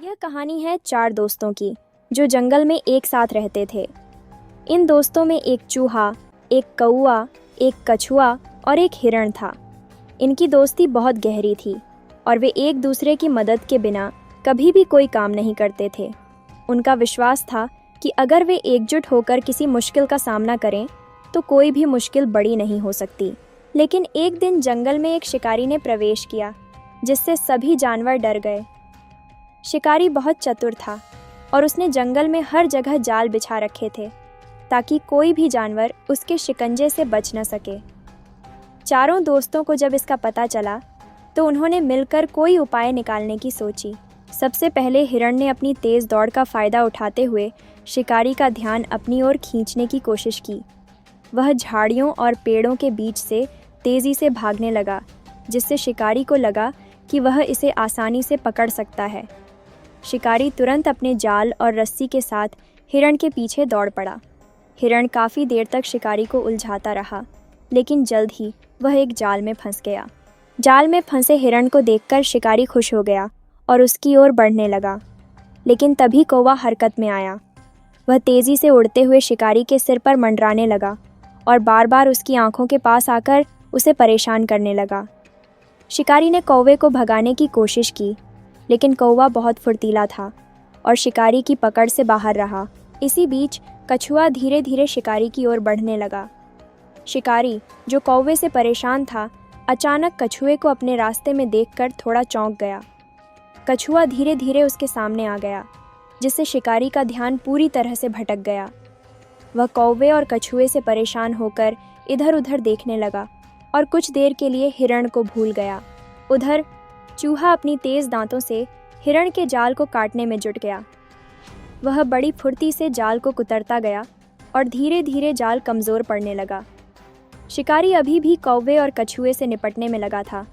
यह कहानी है 4 दोस्तों की जो जंगल में एक साथ रहते थे। इन दोस्तों में एक चूहा, एक कौआ, एक कछुआ और एक हिरण था। इनकी दोस्ती बहुत गहरी थी और वे एक दूसरे की मदद के बिना कभी भी कोई काम नहीं करते थे। उनका विश्वास था कि अगर वे एकजुट होकर किसी मुश्किल का सामना करें तो कोई भी मुश्किल बड़ी नहीं हो सकती। लेकिन एक दिन जंगल में एक शिकारी ने प्रवेश किया जिससे सभी जानवर डर गए। शिकारी बहुत चतुर था और उसने जंगल में हर जगह जाल बिछा रखे थे ताकि कोई भी जानवर उसके शिकंजे से बच न सके। चारों दोस्तों को जब इसका पता चला तो उन्होंने मिलकर कोई उपाय निकालने की सोची। सबसे पहले हिरण ने अपनी तेज़ दौड़ का फ़ायदा उठाते हुए शिकारी का ध्यान अपनी ओर खींचने की कोशिश की। वह झाड़ियों और पेड़ों के बीच से तेज़ी से भागने लगा, जिससे शिकारी को लगा कि वह इसे आसानी से पकड़ सकता है। शिकारी तुरंत अपने जाल और रस्सी के साथ हिरण के पीछे दौड़ पड़ा। हिरण काफ़ी देर तक शिकारी को उलझाता रहा, लेकिन जल्द ही वह एक जाल में फंस गया। जाल में फंसे हिरण को देखकर शिकारी खुश हो गया और उसकी ओर बढ़ने लगा। लेकिन तभी कौवा हरकत में आया। वह तेज़ी से उड़ते हुए शिकारी के सिर पर मंडराने लगा और बार बार उसकी आंखों के पास आकर उसे परेशान करने लगा। शिकारी ने कौवे को भगाने की कोशिश की, लेकिन कौवा बहुत फुर्तीला था और शिकारी की पकड़ से बाहर रहा। इसी बीच कछुआ धीरे धीरे शिकारी की ओर बढ़ने लगा। शिकारी, जो कौवे से परेशान था, अचानक कछुए को अपने रास्ते में देखकर थोड़ा चौंक गया। कछुआ धीरे धीरे उसके सामने आ गया, जिससे शिकारी का ध्यान पूरी तरह से भटक गया। वह कौवे और कछुए से परेशान होकर इधर उधर देखने लगा और कुछ देर के लिए हिरण को भूल गया। उधर चूहा अपनी तेज़ दांतों से हिरण के जाल को काटने में जुट गया। वह बड़ी फुर्ती से जाल को कुतरता गया और धीरे धीरे जाल कमज़ोर पड़ने लगा। शिकारी अभी भी कौवे और कछुए से निपटने में लगा था।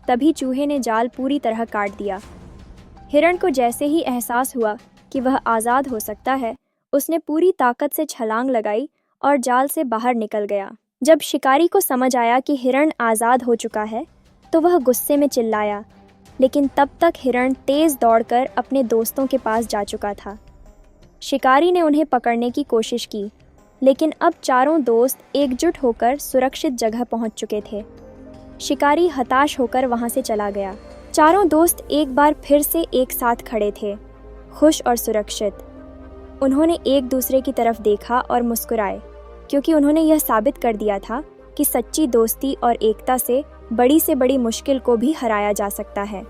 तभी चूहे ने जाल पूरी तरह काट दिया। हिरण को जैसे ही एहसास हुआ कि वह आज़ाद हो सकता है, उसने पूरी ताकत से छलांग लगाई और जाल से बाहर निकल गया। जब शिकारी को समझ आया कि हिरण आज़ाद हो चुका है तो वह गुस्से में चिल्लाया, लेकिन तब तक हिरण तेज़ दौड़कर अपने दोस्तों के पास जा चुका था। शिकारी ने उन्हें पकड़ने की कोशिश की, लेकिन अब चारों दोस्त एकजुट होकर सुरक्षित जगह पहुंच चुके थे। शिकारी हताश होकर वहां से चला गया। चारों दोस्त एक बार फिर से एक साथ खड़े थे, खुश और सुरक्षित। उन्होंने एक दूसरे की तरफ देखा और मुस्कुराए, क्योंकि उन्होंने यह साबित कर दिया था कि सच्ची दोस्ती और एकता से बड़ी मुश्किल को भी हराया जा सकता है।